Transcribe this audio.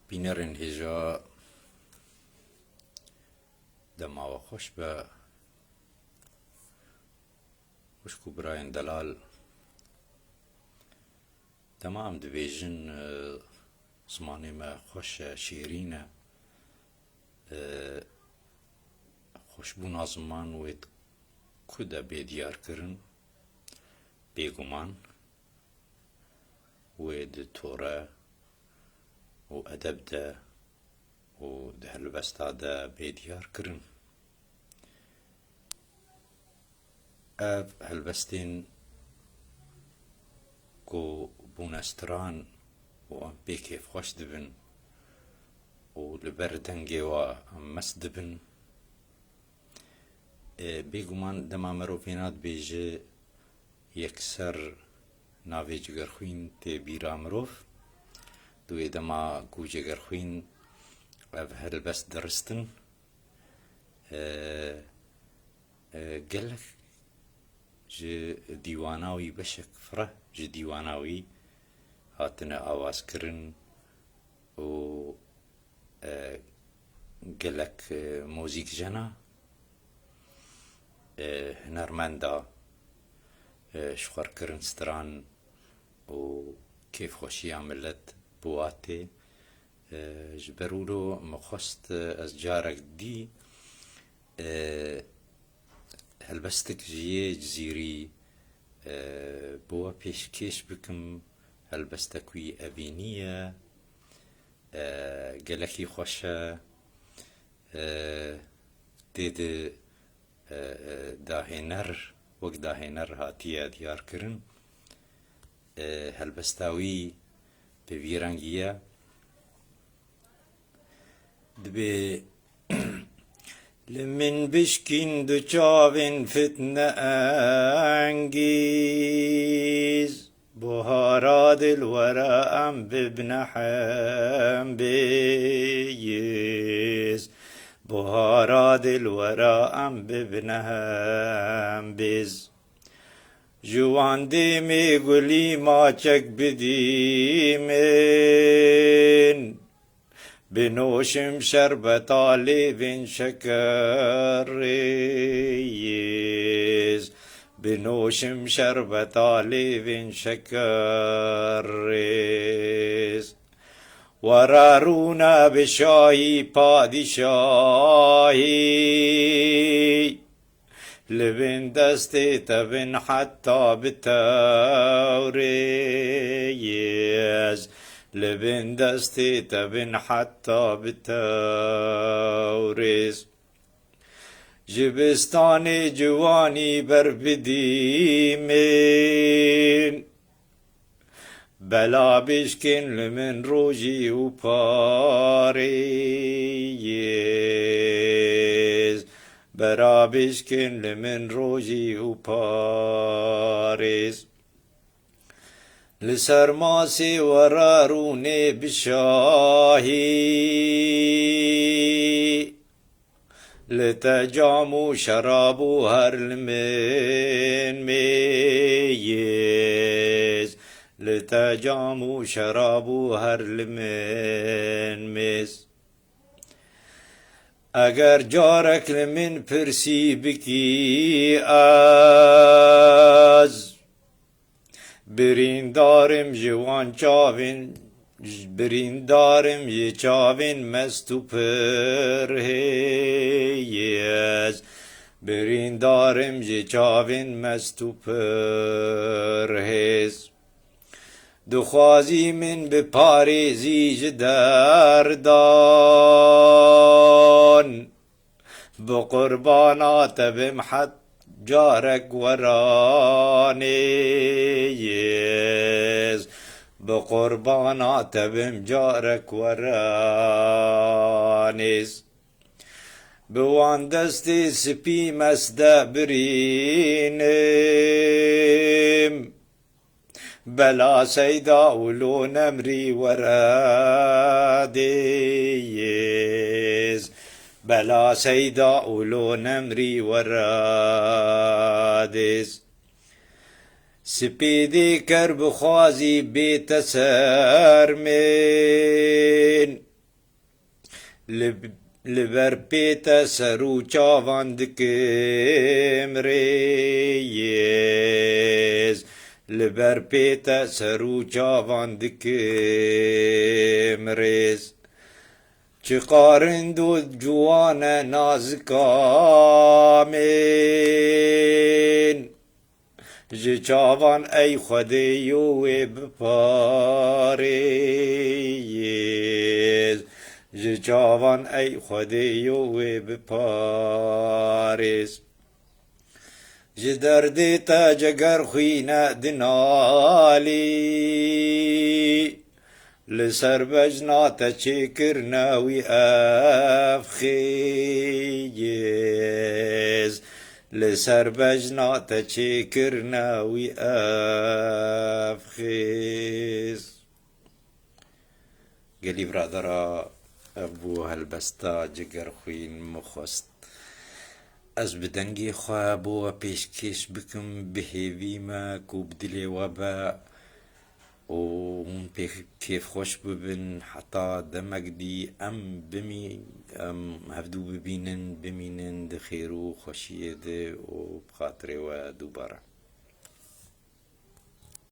بینرین هجا دماغ خوش به وشکو براین دلال تمام دبیجن زمانی ما خوش شیرینه خوشبونا زمان وید کده بیدیار کرن بیگمان وید توره و ادب ده و ده هلبستا ده بیدیار کرن اف هلبستین کو بونستران و ام بیکیف خوش دبن و لبردنگی و مس دبن بیگمان دما مروفینات بیجه یکسر ناوی جگرخوین تی بیرا مروف دوی دما گو جگرخوین اف هلبست درستن گلک جه دیواناوی بشک فره جه دیواناوی هاتنه آواز کرن و گلک موزیک جنا هنرمندا شخور کرن ستران و کیف خوشی عملت بواته جبرولو مخست از جارك دي هلبستك جيه جزيري بوا پیشکش بکم هلبستكوي أبينية گلكي خوشة ديد داهنر وق داهنر هاتيا ديار كرن هلبستاوي بفيرانجية دبي لمن بشكين دو چاوين فتنة انگيز بهارات الورا ام ببنحم بيز بهارات الورا ام ببنحم بيز جوان دي ميقولي ما چك بدي من بنوشم شربت آلیوین شکریز بنوشم شربت آلیوین شکریز ورارونا بشاهی پادشاهی لبن دستی تبن حتی بتوریز لبن دستی تبن حتی بتورز جبستان جوانی بر بدیمین بلا بشکن لمن روجی و پاریز برا بشکن لمن روجی و پاریز لسرماسي وراروني بشاهي لتجامو شرابو هرلمن ميز لتجامو شرابو هرلمن ميز اگر جارك لمن پرسي بكي از بریندارم جوان چاوین بریندارم ی چاوین مستو پرهیز بریندارم ی چاوین مستو پرهیز دخوازی من به پاریزی جدردان بقربانات بمحت جارك ورانيز بقربانات بمجارك ورانيز بوان دستي سبي مسدا برينم بلا سيدا ولو نمري وراديز بلا سيدا ولو نمري ورادز سپیدی کر بخوازی بیت سرمین لبر پیتا سرو چاوان دکم ریز لبر پیتا سرو چاوان دکم ریز چه قارند و جوان نازکامین جه چاوان ای خودیو بپاریز جه چاوان ای خودیو بپاریز جه دردی تا جگر خوینه دنالی لسر بجناتا چه کرناوی افخیز لسر بجناتا چه کرناوی افخیز گلی برادرا ابو هلبستا جگر خوین مخست از بدنگی خواب و پیشکش بکم بهیوی ما کوب دلی وبا و كيف خوش ببن حتى دمك دي ام هفدو ببينن بمينن دخيرو خوشيه ده و بخاطره و دوباره